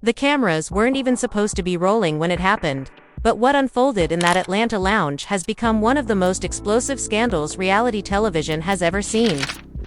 The cameras weren't even supposed to be rolling when it happened. But what unfolded in that Atlanta lounge has become one of the most explosive scandals reality television has ever seen.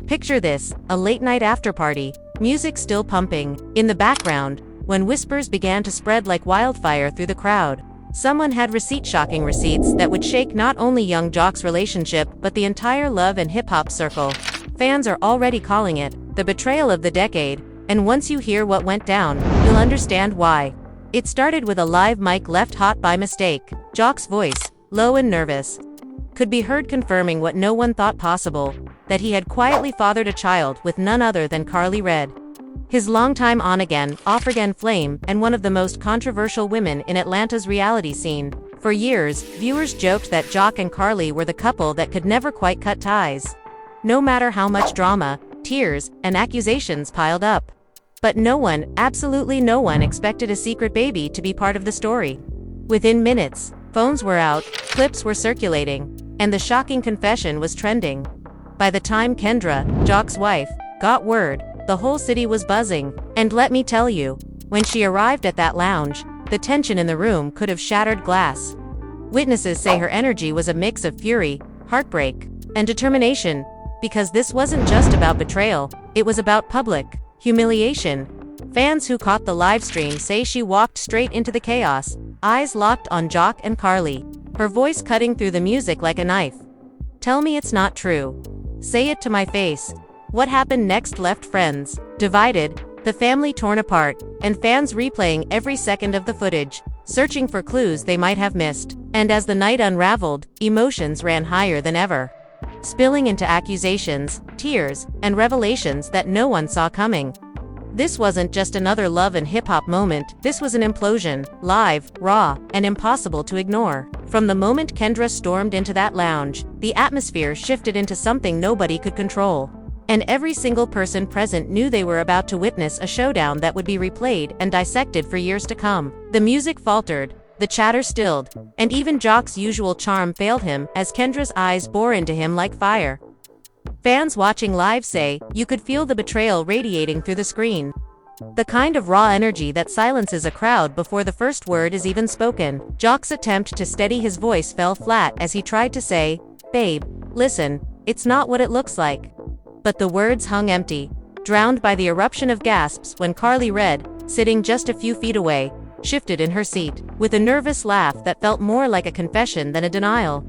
Picture this, a late-night after-party, music still pumping. In the background, when whispers began to spread like wildfire through the crowd, someone had shocking receipts that would shake not only young Jock's relationship but the entire love and hip-hop circle. Fans are already calling it the betrayal of the decade, and once you hear what went down, you'll understand why. It started with a live mic left hot by mistake. Jock's voice, low and nervous, could be heard confirming what no one thought possible, that he had quietly fathered a child with none other than Karlie Red. His longtime on-again, off-again flame and one of the most controversial women in Atlanta's reality scene. For years, viewers joked that Jock and Karlie were the couple that could never quite cut ties. No matter how much drama, tears, and accusations piled up. But no one, absolutely no one expected a secret baby to be part of the story. Within minutes, phones were out, clips were circulating, and the shocking confession was trending. By the time Kendra, Jock's wife, got word, the whole city was buzzing. And let me tell you, when she arrived at that lounge, the tension in the room could have shattered glass. Witnesses say her energy was a mix of fury, heartbreak, and determination, because this wasn't just about betrayal, it was about public humiliation. Fans who caught the live stream say she walked straight into the chaos, eyes locked on Jock and Karlie, her voice cutting through the music like a knife. Tell me it's not true. Say it to my face. What happened next left friends divided, the family torn apart, and fans replaying every second of the footage, searching for clues they might have missed. And as the night unraveled, emotions ran higher than ever, spilling into accusations, tears, and revelations that no one saw coming. This wasn't just another love and hip-hop moment, this was an implosion, live, raw, and impossible to ignore. From the moment Kendra stormed into that lounge, the atmosphere shifted into something nobody could control. And every single person present knew they were about to witness a showdown that would be replayed and dissected for years to come. The music faltered, the chatter stilled, and even Jock's usual charm failed him as Kendra's eyes bore into him like fire. Fans watching live say, you could feel the betrayal radiating through the screen. The kind of raw energy that silences a crowd before the first word is even spoken. Jock's attempt to steady his voice fell flat as he tried to say, "Babe, listen, it's not what it looks like." But the words hung empty, drowned by the eruption of gasps when Karlie Red, sitting just a few feet away, shifted in her seat, with a nervous laugh that felt more like a confession than a denial.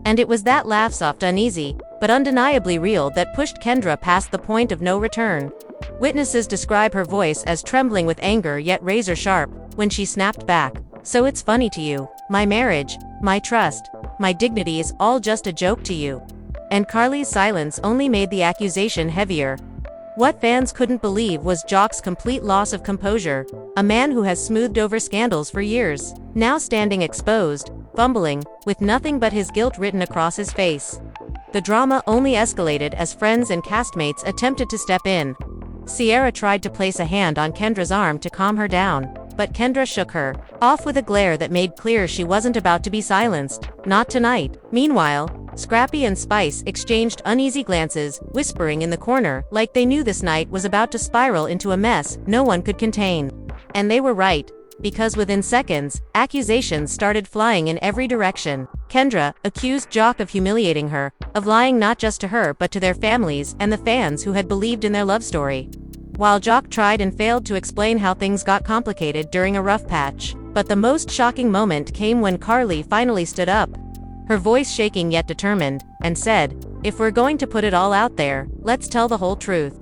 And it was that laugh, soft, uneasy, but undeniably real, that pushed Kendra past the point of no return. Witnesses describe her voice as trembling with anger yet razor sharp, when she snapped back, "So it's funny to you, my marriage, my trust, my dignity is all just a joke to you." And Karlie's silence only made the accusation heavier. What fans couldn't believe was Jock's complete loss of composure, a man who has smoothed over scandals for years, now standing exposed, fumbling, with nothing but his guilt written across his face. The drama only escalated as friends and castmates attempted to step in. Sierra tried to place a hand on Kendra's arm to calm her down, but Kendra shook her off with a glare that made clear she wasn't about to be silenced. Not tonight. Meanwhile, Scrappy and Spice exchanged uneasy glances, whispering in the corner, like they knew this night was about to spiral into a mess no one could contain. And they were right, because within seconds, accusations started flying in every direction. Kendra accused Jock of humiliating her, of lying not just to her but to their families and the fans who had believed in their love story. While Jock tried and failed to explain how things got complicated during a rough patch. But the most shocking moment came when Karlie finally stood up, her voice shaking yet determined, and said, "If we're going to put it all out there, let's tell the whole truth."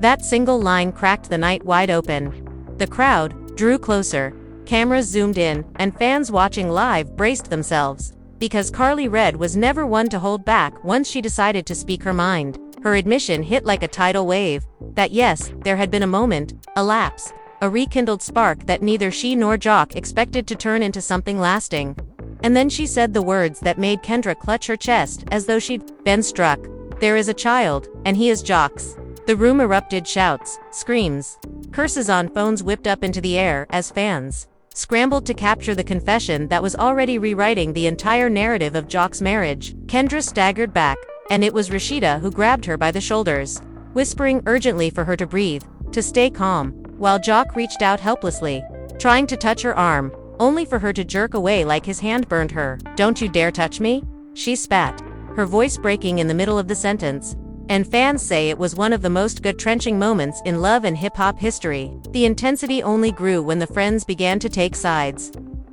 That single line cracked the night wide open. The crowd drew closer, cameras zoomed in, and fans watching live braced themselves. Because Karlie Red was never one to hold back once she decided to speak her mind. Her admission hit like a tidal wave, that yes, there had been a moment, a lapse, a rekindled spark that neither she nor Jock expected to turn into something lasting. And then she said the words that made Kendra clutch her chest as though she'd been struck. "There is a child, and he is Jock's." The room erupted, shouts, screams, curses on phones whipped up into the air as fans scrambled to capture the confession that was already rewriting the entire narrative of Jock's marriage. Kendra staggered back, and it was Rashida who grabbed her by the shoulders, whispering urgently for her to breathe, to stay calm, while Jock reached out helplessly, trying to touch her arm, only for her to jerk away like his hand burned her. "Don't you dare touch me," she spat, her voice breaking in the middle of the sentence. And fans say it was one of the most gut-wrenching moments in love and hip-hop history. The intensity only grew when the friends began to take sides.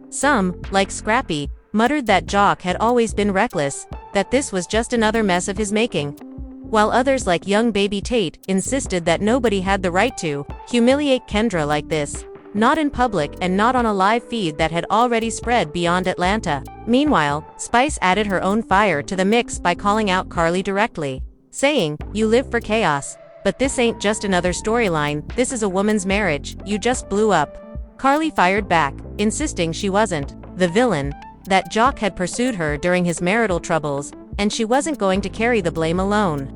Some, like Scrappy, muttered that Jock had always been reckless, that this was just another mess of his making. While others like young baby Tate insisted that nobody had the right to humiliate Kendra like this, not in public and not on a live feed that had already spread beyond Atlanta. Meanwhile, Spice added her own fire to the mix by calling out Karlie directly, saying, "You live for chaos, but this ain't just another storyline, this is a woman's marriage, you just blew up." Karlie fired back, insisting she wasn't the villain, that Jock had pursued her during his marital troubles, and she wasn't going to carry the blame alone.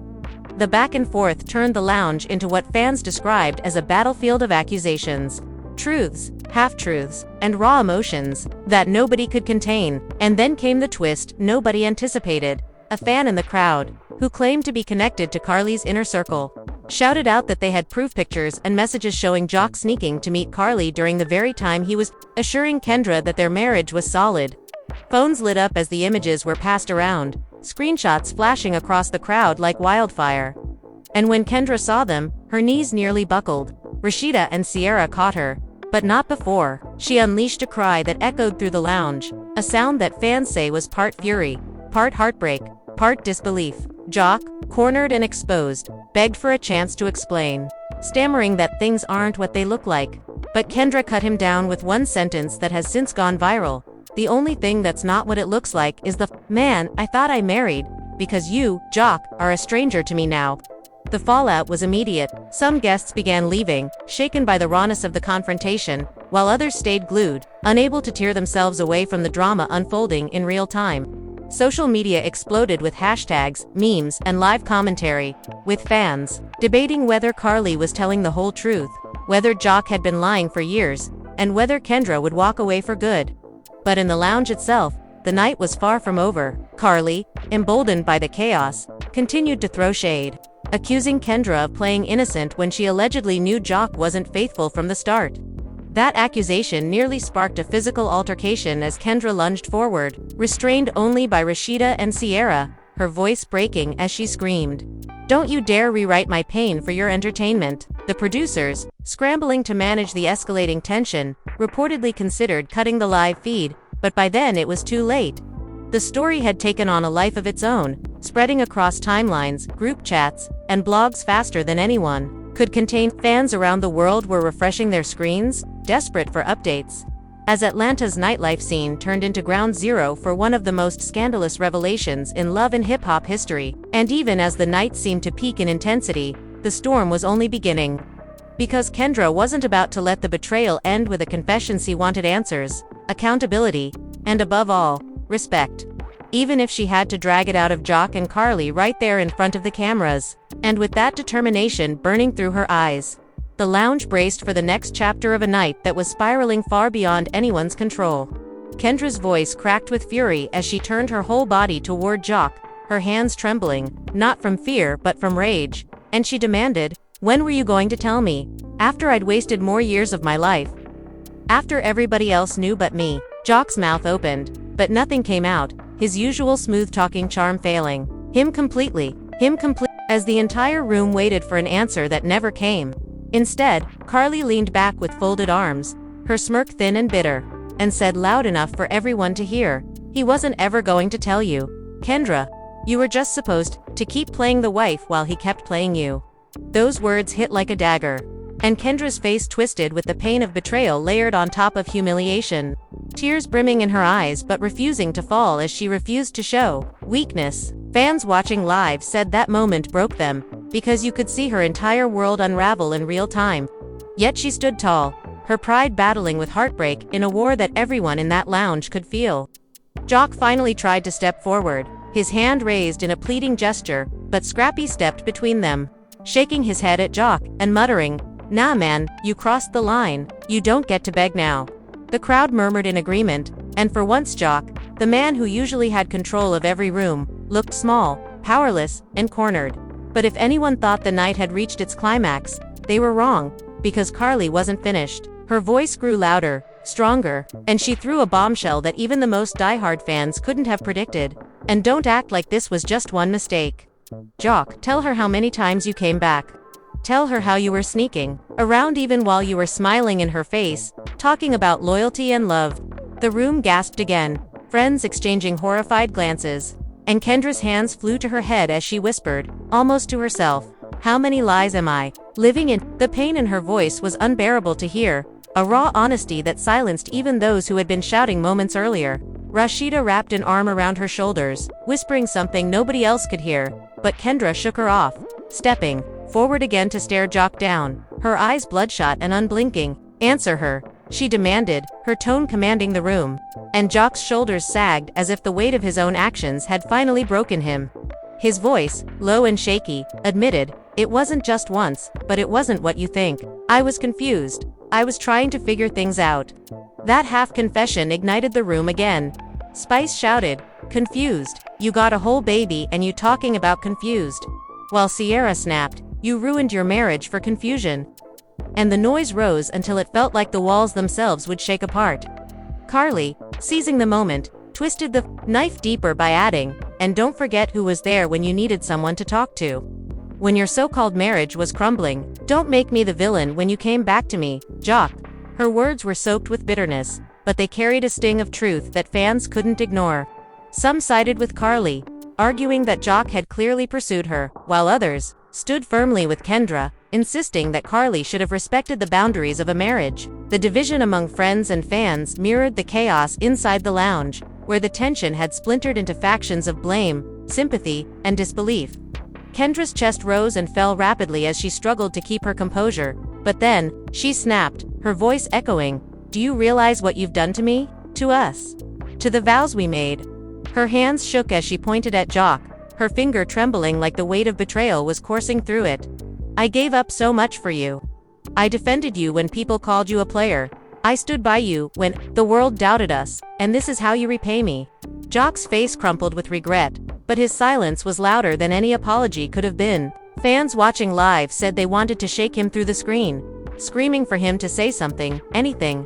The back and forth turned the lounge into what fans described as a battlefield of accusations, truths, half-truths, and raw emotions that nobody could contain. And then came the twist nobody anticipated. A fan in the crowd, who claimed to be connected to Karlie's inner circle, shouted out that they had proof pictures and messages showing Jock sneaking to meet Karlie during the very time he was assuring Kendra that their marriage was solid. Phones lit up as the images were passed around, screenshots flashing across the crowd like wildfire. And when Kendra saw them, her knees nearly buckled. Rashida and Sierra caught her, but not before. She unleashed a cry that echoed through the lounge, a sound that fans say was part fury, part heartbreak, part disbelief. Jock, cornered and exposed, begged for a chance to explain, stammering that things aren't what they look like. But Kendra cut him down with one sentence that has since gone viral. "The only thing that's not what it looks like is the man I thought I married, because you, Jock, are a stranger to me now." The fallout was immediate. Some guests began leaving, shaken by the rawness of the confrontation, while others stayed glued, unable to tear themselves away from the drama unfolding in real time. Social media exploded with hashtags, memes, and live commentary, with fans debating whether Karlie was telling the whole truth, whether Jock had been lying for years, and whether Kendra would walk away for good. But in the lounge itself, the night was far from over. Karlie, emboldened by the chaos, continued to throw shade, accusing Kendra of playing innocent when she allegedly knew Jock wasn't faithful from the start. That accusation nearly sparked a physical altercation as Kendra lunged forward, restrained only by Rashida and Sierra, her voice breaking as she screamed, "Don't you dare rewrite my pain for your entertainment." The producers, scrambling to manage the escalating tension, reportedly considered cutting the live feed, but by then it was too late. The story had taken on a life of its own, spreading across timelines, group chats, and blogs faster than anyone could contain. Fans around the world were refreshing their screens, desperate for updates. As Atlanta's nightlife scene turned into ground zero for one of the most scandalous revelations in love and hip-hop history, and even as the night seemed to peak in intensity, the storm was only beginning. Because Kendra wasn't about to let the betrayal end with a confession. She wanted answers, accountability, and above all, respect. Even if she had to drag it out of Jock and Karlie right there in front of the cameras. And with that determination burning through her eyes, the lounge braced for the next chapter of a night that was spiraling far beyond anyone's control. Kendra's voice cracked with fury as she turned her whole body toward Jock, her hands trembling, not from fear but from rage, and she demanded, "When were you going to tell me? After I'd wasted more years of my life? After everybody else knew but me?" Jock's mouth opened, but nothing came out, his usual smooth-talking charm failing him completely, as the entire room waited for an answer that never came. Instead, Karlie leaned back with folded arms, her smirk thin and bitter, and said loud enough for everyone to hear, "He wasn't ever going to tell you. Kendra, you were just supposed to keep playing the wife while he kept playing you." Those words hit like a dagger, and Kendra's face twisted with the pain of betrayal layered on top of humiliation. Tears brimming in her eyes but refusing to fall as she refused to show weakness. Fans watching live said that moment broke them, because you could see her entire world unravel in real time. Yet she stood tall, her pride battling with heartbreak in a war that everyone in that lounge could feel. Jock finally tried to step forward, his hand raised in a pleading gesture, but Scrappy stepped between them, shaking his head at Jock and muttering, "Nah man, you crossed the line, you don't get to beg now." The crowd murmured in agreement, and for once Jock, the man who usually had control of every room, looked small, powerless, and cornered. But if anyone thought the night had reached its climax, they were wrong, because Karlie wasn't finished. Her voice grew louder, stronger, and she threw a bombshell that even the most diehard fans couldn't have predicted. And don't act like this was just one mistake. Jock, tell her how many times you came back. Tell her how you were sneaking around even while you were smiling in her face, talking about loyalty and love. The room gasped again, friends exchanging horrified glances. And Kendra's hands flew to her head as she whispered, almost to herself, how many lies am I living in? The pain in her voice was unbearable to hear, a raw honesty that silenced even those who had been shouting moments earlier. Rashida wrapped an arm around her shoulders, whispering something nobody else could hear, but Kendra shook her off, stepping forward again to stare Jock down, her eyes bloodshot and unblinking. Answer her, she demanded, her tone commanding the room. And Jock's shoulders sagged as if the weight of his own actions had finally broken him. His voice, low and shaky, admitted, it wasn't just once, but it wasn't what you think. I was confused. I was trying to figure things out. That half-confession ignited the room again. Spice shouted, confused, you got a whole baby and you talking about confused. While Sierra snapped, you ruined your marriage for confusion. And the noise rose until it felt like the walls themselves would shake apart. Karlie, seizing the moment, twisted the knife deeper by adding, and don't forget who was there when you needed someone to talk to. When your so-called marriage was crumbling, don't make me the villain when you came back to me, Jock. Her words were soaked with bitterness, but they carried a sting of truth that fans couldn't ignore. Some sided with Karlie, arguing that Jock had clearly pursued her, while others stood firmly with Kendra, insisting that Karlie should have respected the boundaries of a marriage. The division among friends and fans mirrored the chaos inside the lounge, where the tension had splintered into factions of blame, sympathy, and disbelief. Kendra's chest rose and fell rapidly as she struggled to keep her composure, but then, she snapped, her voice echoing, do you realize what you've done to me? To us? To the vows we made? Her hands shook as she pointed at Jock, her finger trembling like the weight of betrayal was coursing through it. I gave up so much for you. I defended you when people called you a player. I stood by you when the world doubted us, and this is how you repay me. Jock's face crumpled with regret, but his silence was louder than any apology could have been. Fans watching live said they wanted to shake him through the screen, screaming for him to say something, anything,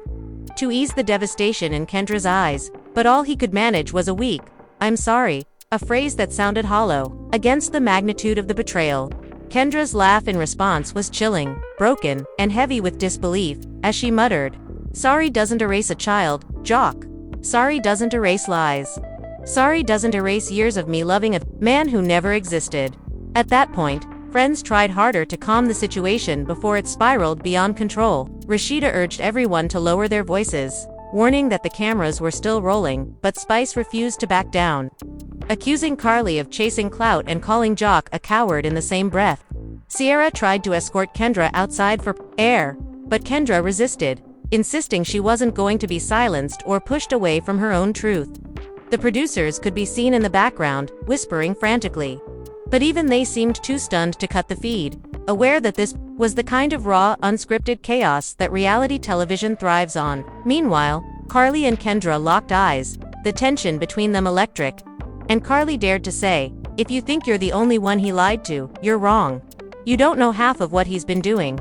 to ease the devastation in Kendra's eyes, but all he could manage was a weak, I'm sorry, a phrase that sounded hollow against the magnitude of the betrayal. Kendra's laugh in response was chilling, broken, and heavy with disbelief, as she muttered, sorry doesn't erase a child, Jock. Sorry doesn't erase lies. Sorry doesn't erase years of me loving a man who never existed. At that point, friends tried harder to calm the situation before it spiraled beyond control. Rashida urged everyone to lower their voices, warning that the cameras were still rolling, but Spice refused to back down, accusing Karlie of chasing clout and calling Jock a coward in the same breath. Sierra tried to escort Kendra outside for air, but Kendra resisted, insisting she wasn't going to be silenced or pushed away from her own truth. The producers could be seen in the background, whispering frantically. But even they seemed too stunned to cut the feed, aware that this was the kind of raw, unscripted chaos that reality television thrives on. Meanwhile, Karlie and Kendra locked eyes, the tension between them electric. And Karlie dared to say, if you think you're the only one he lied to, you're wrong. You don't know half of what he's been doing.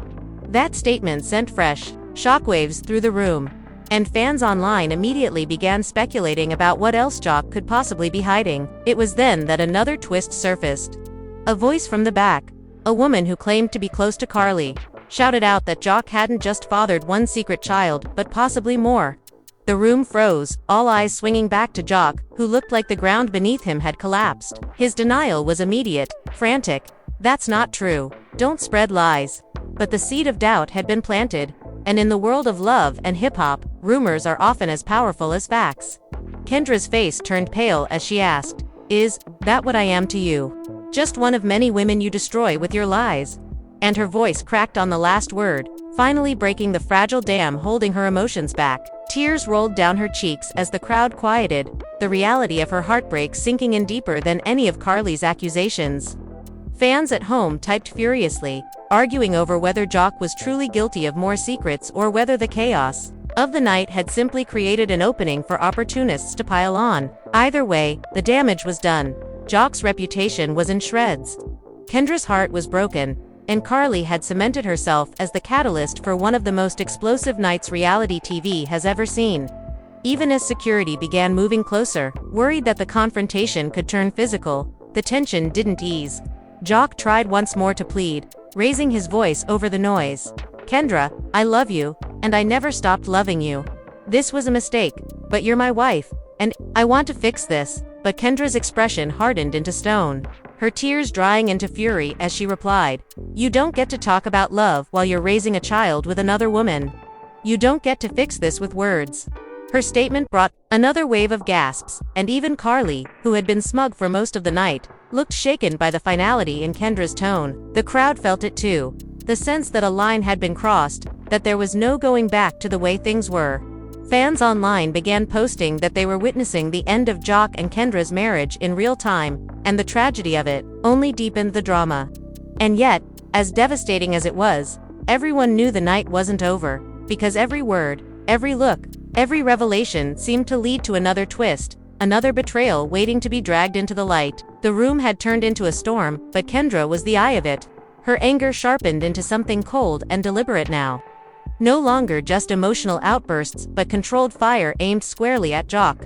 That statement sent fresh shockwaves through the room, and fans online immediately began speculating about what else Jock could possibly be hiding. It was then that another twist surfaced. A voice from the back, a woman who claimed to be close to Karlie, shouted out that Jock hadn't just fathered one secret child, but possibly more. The room froze, all eyes swinging back to Jock, who looked like the ground beneath him had collapsed. His denial was immediate, frantic. That's not true. Don't spread lies. But the seed of doubt had been planted, and in the world of love and hip-hop, rumors are often as powerful as facts. Kendra's face turned pale as she asked, is that what I am to you? Just one of many women you destroy with your lies? And her voice cracked on the last word, finally breaking the fragile dam holding her emotions back. Tears rolled down her cheeks as the crowd quieted, the reality of her heartbreak sinking in deeper than any of Karlie's accusations. Fans at home typed furiously, arguing over whether Jock was truly guilty of more secrets or whether the chaos of the night had simply created an opening for opportunists to pile on. Either way, the damage was done. Jock's reputation was in shreds. Kendra's heart was broken, and Karlie had cemented herself as the catalyst for one of the most explosive nights reality TV has ever seen. Even as security began moving closer, worried that the confrontation could turn physical, the tension didn't ease. Jock tried once more to plead, raising his voice over the noise. "Kendra, I love you, and I never stopped loving you. This was a mistake, but you're my wife, and I want to fix this." But Kendra's expression hardened into stone, her tears drying into fury as she replied, "You don't get to talk about love while you're raising a child with another woman. You don't get to fix this with words." Her statement brought another wave of gasps, and even Karlie, who had been smug for most of the night, looked shaken by the finality in Kendra's tone. The crowd felt it too, the sense that a line had been crossed, that there was no going back to the way things were. Fans online began posting that they were witnessing the end of Jock and Kendra's marriage in real time, and the tragedy of it only deepened the drama. And yet, as devastating as it was, everyone knew the night wasn't over, because every word, every look, every revelation seemed to lead to another twist, another betrayal waiting to be dragged into the light. The room had turned into a storm, but Kendra was the eye of it. Her anger sharpened into something cold and deliberate now. No longer just emotional outbursts, but controlled fire aimed squarely at Jock.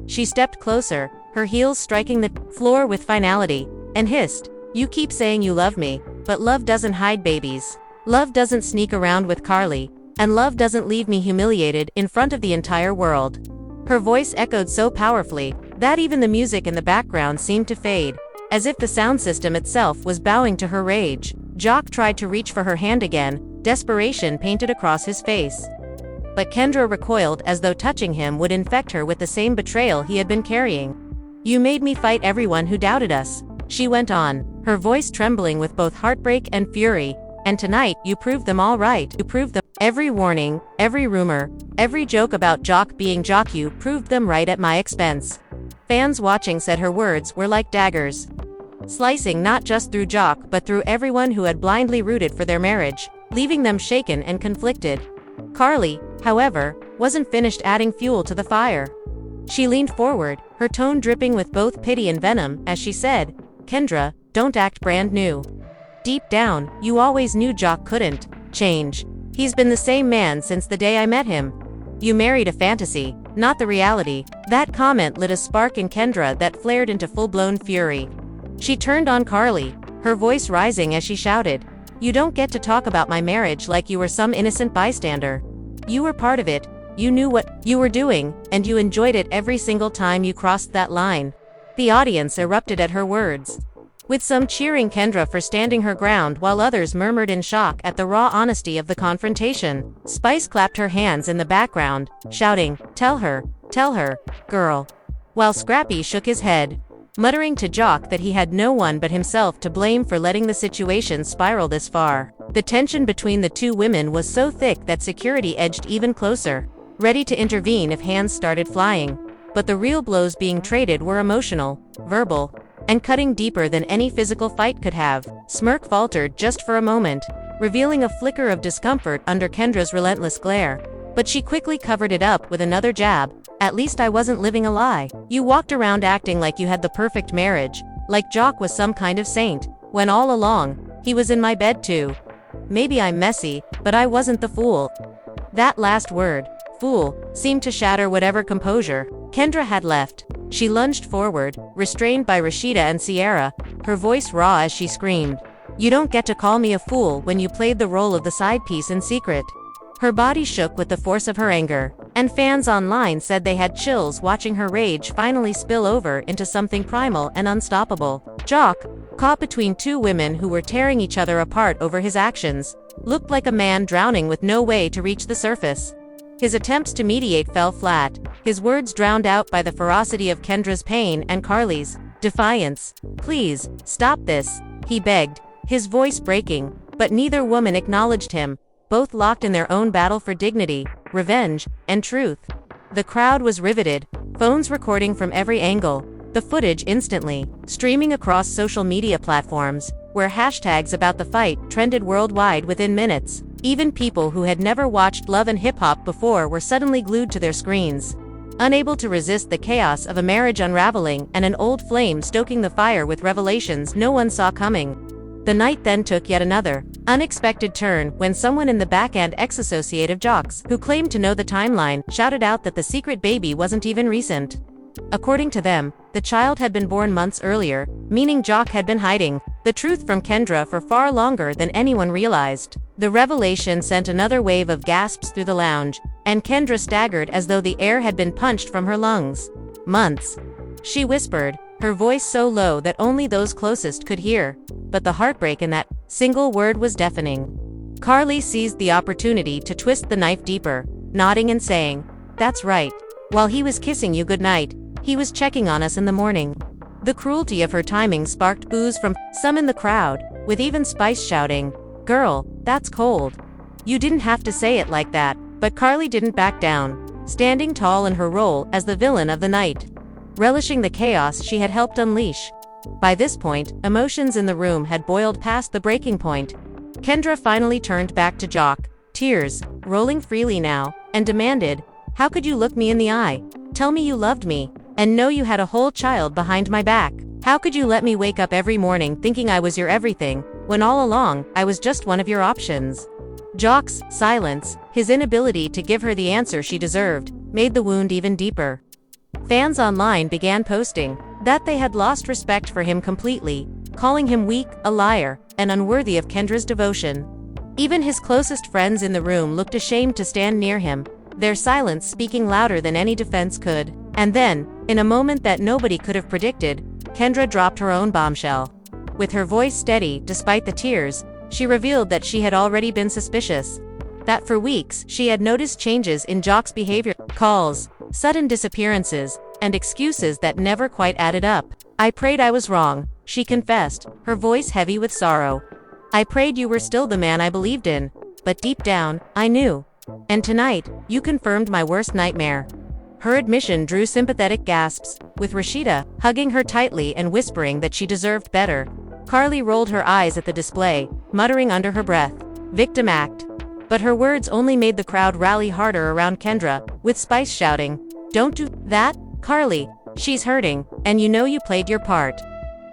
She stepped closer, her heels striking the floor with finality, and hissed, "You keep saying you love me, but love doesn't hide babies. Love doesn't sneak around with Karlie, and love doesn't leave me humiliated in front of the entire world." Her voice echoed so powerfully that even the music in the background seemed to fade, as if the sound system itself was bowing to her rage. Jock tried to reach for her hand again, desperation painted across his face. But Kendra recoiled as though touching him would infect her with the same betrayal he had been carrying. "You made me fight everyone who doubted us," she went on, her voice trembling with both heartbreak and fury, "and tonight you proved them all right. You proved them. Every warning, every rumor, every joke about Jock being Jock, you proved them right at my expense." Fans watching said her words were like daggers, slicing not just through Jock but through everyone who had blindly rooted for their marriage, leaving them shaken and conflicted. Karlie, however, wasn't finished adding fuel to the fire. She leaned forward, her tone dripping with both pity and venom, as she said, "Kendra, don't act brand new. Deep down, you always knew Jock couldn't change. He's been the same man since the day I met him. You married a fantasy, not the reality." That comment lit a spark in Kendra that flared into full-blown fury. She turned on Karlie, her voice rising as she shouted, "You don't get to talk about my marriage like you were some innocent bystander. You were part of it, you knew what you were doing, and you enjoyed it every single time you crossed that line." The audience erupted at her words, with some cheering Kendra for standing her ground while others murmured in shock at the raw honesty of the confrontation. Spice clapped her hands in the background, shouting, tell her, girl," while Scrappy shook his head, muttering to Jock that he had no one but himself to blame for letting the situation spiral this far. The tension between the two women was so thick that security edged even closer, ready to intervene if hands started flying. But the real blows being traded were emotional, verbal, and cutting deeper than any physical fight could have. Smirk faltered just for a moment, revealing a flicker of discomfort under Kendra's relentless glare. But she quickly covered it up with another jab. "At least I wasn't living a lie. You walked around acting like you had the perfect marriage, like Jock was some kind of saint, when all along, he was in my bed too. Maybe I'm messy, but I wasn't the fool." That last word, fool, seemed to shatter whatever composure Kendra had left. She lunged forward, restrained by Rashida and Sierra, her voice raw as she screamed, "You don't get to call me a fool when you played the role of the side piece in secret." Her body shook with the force of her anger, and fans online said they had chills watching her rage finally spill over into something primal and unstoppable. Jock, caught between two women who were tearing each other apart over his actions, looked like a man drowning with no way to reach the surface. His attempts to mediate fell flat, his words drowned out by the ferocity of Kendra's pain and Karlie's defiance. "Please, stop this," he begged, his voice breaking, but neither woman acknowledged him, both locked in their own battle for dignity, revenge, and truth. The crowd was riveted, phones recording from every angle, the footage instantly streaming across social media platforms, where hashtags about the fight trended worldwide within minutes. Even people who had never watched Love and Hip Hop before were suddenly glued to their screens, unable to resist the chaos of a marriage unraveling and an old flame stoking the fire with revelations no one saw coming. The night then took yet another unexpected turn when someone in the back-end ex-associate of Jock's, who claimed to know the timeline, shouted out that the secret baby wasn't even recent. According to them, the child had been born months earlier, meaning Jock had been hiding the truth from Kendra for far longer than anyone realized. The revelation sent another wave of gasps through the lounge, and Kendra staggered as though the air had been punched from her lungs. Months, she whispered, her voice so low that only those closest could hear, but the heartbreak in that single word was deafening. Karlie seized the opportunity to twist the knife deeper, nodding and saying, "That's right. While he was kissing you goodnight, he was checking on us in the morning." The cruelty of her timing sparked boos from some in the crowd, with even Spice shouting, "Girl, that's cold. You didn't have to say it like that." But Karlie didn't back down, standing tall in her role as the villain of the night, relishing the chaos she had helped unleash. By this point, emotions in the room had boiled past the breaking point. Kendra finally turned back to Jock, tears rolling freely now, and demanded, "How could you look me in the eye, tell me you loved me, and know you had a whole child behind my back? How could you let me wake up every morning thinking I was your everything, when all along, I was just one of your options?" Jock's silence, his inability to give her the answer she deserved, made the wound even deeper. Fans online began posting that they had lost respect for him completely, calling him weak, a liar, and unworthy of Kendra's devotion. Even his closest friends in the room looked ashamed to stand near him, their silence speaking louder than any defense could. And then, in a moment that nobody could have predicted, Kendra dropped her own bombshell. With her voice steady despite the tears, she revealed that she had already been suspicious. That for weeks she had noticed changes in Jock's behavior, calls, sudden disappearances, and excuses that never quite added up. "I prayed I was wrong," she confessed, her voice heavy with sorrow. "I prayed you were still the man I believed in, but deep down, I knew. And tonight, you confirmed my worst nightmare." Her admission drew sympathetic gasps, with Rashida hugging her tightly and whispering that she deserved better. Karlie rolled her eyes at the display, muttering under her breath, "Victim act." But her words only made the crowd rally harder around Kendra, with Spice shouting, "Don't do that, Karlie. She's hurting, and you know you played your part."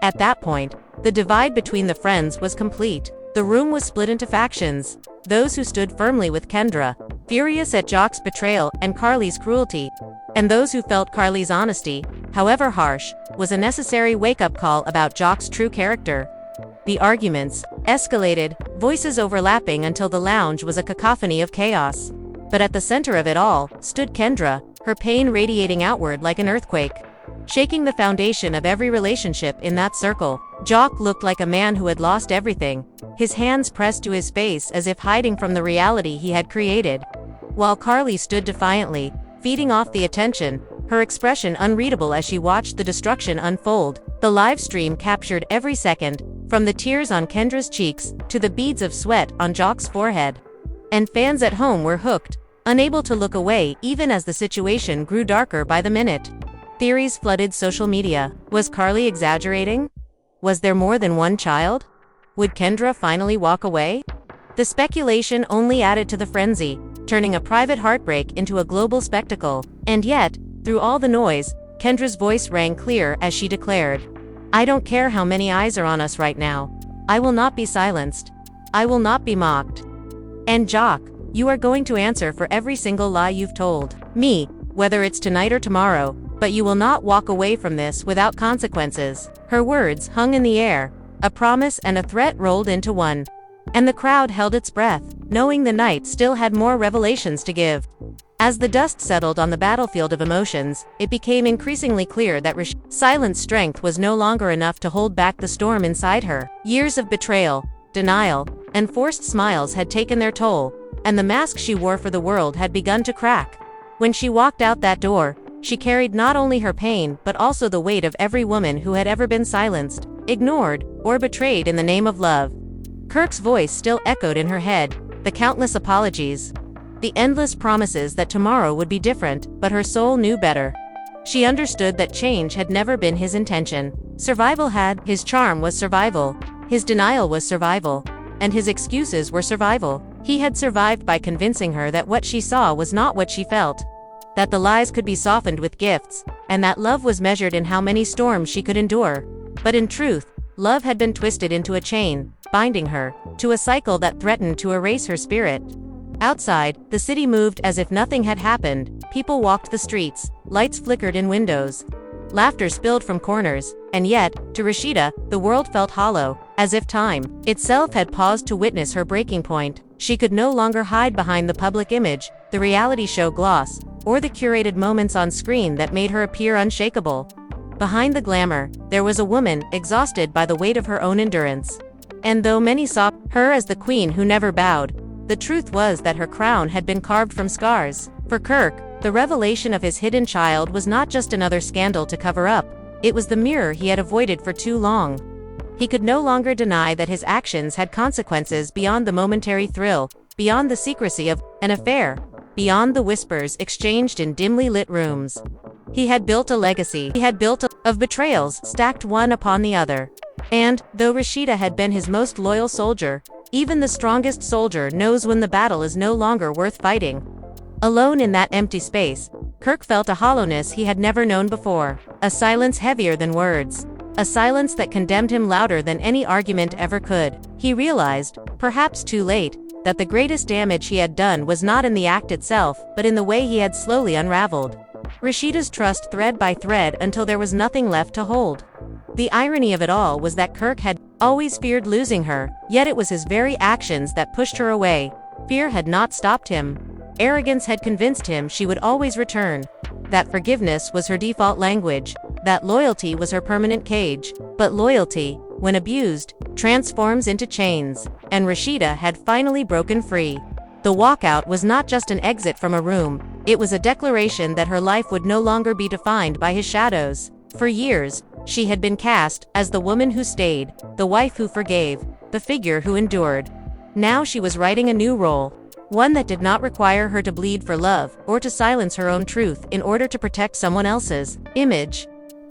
At that point, the divide between the friends was complete. The room was split into factions. Those who stood firmly with Kendra, furious at Jock's betrayal and Karlie's cruelty, and those who felt Karlie's honesty, however harsh, was a necessary wake-up call about Jock's true character. The arguments escalated, voices overlapping until the lounge was a cacophony of chaos. But at the center of it all stood Kendra, her pain radiating outward like an earthquake, shaking the foundation of every relationship in that circle. Jock looked like a man who had lost everything, his hands pressed to his face as if hiding from the reality he had created. While Karlie stood defiantly, feeding off the attention, her expression unreadable as she watched the destruction unfold. The live stream captured every second, from the tears on Kendra's cheeks to the beads of sweat on Jock's forehead. And fans at home were hooked, unable to look away even as the situation grew darker by the minute. Theories flooded social media. Was Karlie exaggerating? Was there more than one child? Would Kendra finally walk away? The speculation only added to the frenzy, turning a private heartbreak into a global spectacle. And yet, through all the noise, Kendra's voice rang clear as she declared, "I don't care how many eyes are on us right now. I will not be silenced. I will not be mocked. And Jock, you are going to answer for every single lie you've told me, whether it's tonight or tomorrow, but you will not walk away from this without consequences." Her words hung in the air, a promise and a threat rolled into one. And the crowd held its breath, knowing the night still had more revelations to give. As the dust settled on the battlefield of emotions, it became increasingly clear that silent strength was no longer enough to hold back the storm inside her. Years of betrayal, denial, and forced smiles had taken their toll, and the mask she wore for the world had begun to crack. When she walked out that door, she carried not only her pain but also the weight of every woman who had ever been silenced, ignored, or betrayed in the name of love. Kirk's voice still echoed in her head, the countless apologies, the endless promises that tomorrow would be different, but her soul knew better. She understood that change had never been his intention. Survival had. His charm was survival. His denial was survival. And his excuses were survival. He had survived by convincing her that what she saw was not what she felt, that the lies could be softened with gifts, and that love was measured in how many storms she could endure. But in truth, love had been twisted into a chain, binding her, to a cycle that threatened to erase her spirit. Outside, the city moved as if nothing had happened. People walked the streets, lights flickered in windows. Laughter spilled from corners, and yet, to Rashida, the world felt hollow, as if time itself had paused to witness her breaking point. She could no longer hide behind the public image, the reality show gloss, or the curated moments on screen that made her appear unshakable. Behind the glamour, there was a woman, exhausted by the weight of her own endurance. And though many saw her as the queen who never bowed, the truth was that her crown had been carved from scars. For Kirk, the revelation of his hidden child was not just another scandal to cover up, it was the mirror he had avoided for too long. He could no longer deny that his actions had consequences beyond the momentary thrill, beyond the secrecy of an affair, beyond the whispers exchanged in dimly lit rooms. He had built a legacy. Of betrayals, stacked one upon the other. And, though Rashida had been his most loyal soldier, even the strongest soldier knows when the battle is no longer worth fighting. Alone in that empty space, Kirk felt a hollowness he had never known before, a silence heavier than words, a silence that condemned him louder than any argument ever could. He realized, perhaps too late, that the greatest damage he had done was not in the act itself, but in the way he had slowly unraveled Rashida's trust thread by thread until there was nothing left to hold. The irony of it all was that Kirk had always feared losing her, yet it was his very actions that pushed her away. Fear had not stopped him. Arrogance had convinced him she would always return, that forgiveness was her default language, that loyalty was her permanent cage. But loyalty, when abused, transforms into chains, and Rashida had finally broken free. The walkout was not just an exit from a room, it was a declaration that her life would no longer be defined by his shadows. For years, she had been cast as the woman who stayed, the wife who forgave, the figure who endured. Now she was writing a new role, one that did not require her to bleed for love, or to silence her own truth in order to protect someone else's image.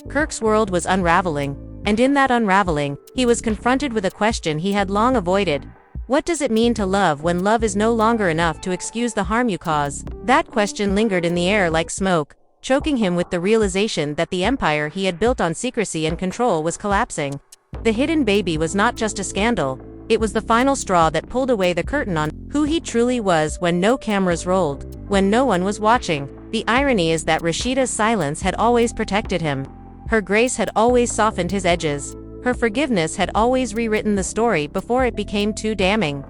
Kirk's world was unraveling, and in that unraveling, he was confronted with a question he had long avoided. What does it mean to love when love is no longer enough to excuse the harm you cause? That question lingered in the air like smoke, choking him with the realization that the empire he had built on secrecy and control was collapsing. The hidden baby was not just a scandal, it was the final straw that pulled away the curtain on who he truly was when no cameras rolled, when no one was watching. The irony is that Rashida's silence had always protected him. Her grace had always softened his edges. Her forgiveness had always rewritten the story before it became too damning.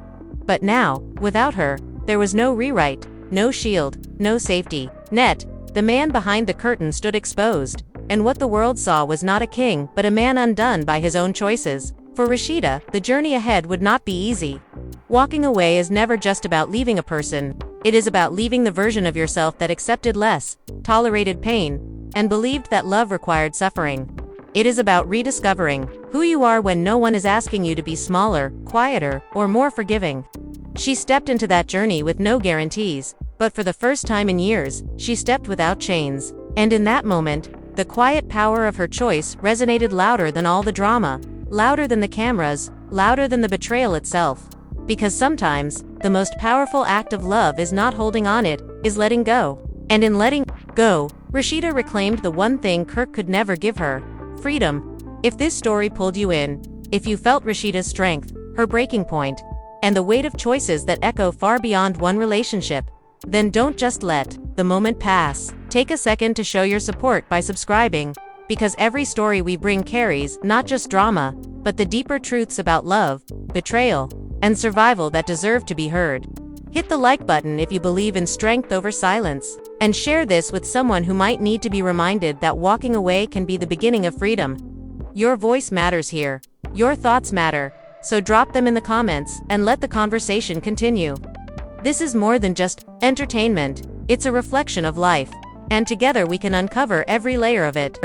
But now, without her, there was no rewrite, no shield, no safety net. The man behind the curtain stood exposed, and what the world saw was not a king but a man undone by his own choices. For Rashida, the journey ahead would not be easy. Walking away is never just about leaving a person, it is about leaving the version of yourself that accepted less, tolerated pain, and believed that love required suffering. It is about rediscovering who you are when no one is asking you to be smaller, quieter, or more forgiving. She stepped into that journey with no guarantees, but for the first time in years, she stepped without chains. And in that moment, the quiet power of her choice resonated louder than all the drama, louder than the cameras, louder than the betrayal itself. Because sometimes, the most powerful act of love is not holding on, it is letting go. And in letting go, Rashida reclaimed the one thing Kirk could never give her: freedom. If this story pulled you in, if you felt Rashida's strength, her breaking point, and the weight of choices that echo far beyond one relationship, then don't just let the moment pass. Take a second to show your support by subscribing, because every story we bring carries not just drama, but the deeper truths about love, betrayal, and survival that deserve to be heard. Hit the like button if you believe in strength over silence, and share this with someone who might need to be reminded that walking away can be the beginning of freedom. Your voice matters here. Your thoughts matter, so drop them in the comments and let the conversation continue. This is more than just entertainment, it's a reflection of life, and together we can uncover every layer of it.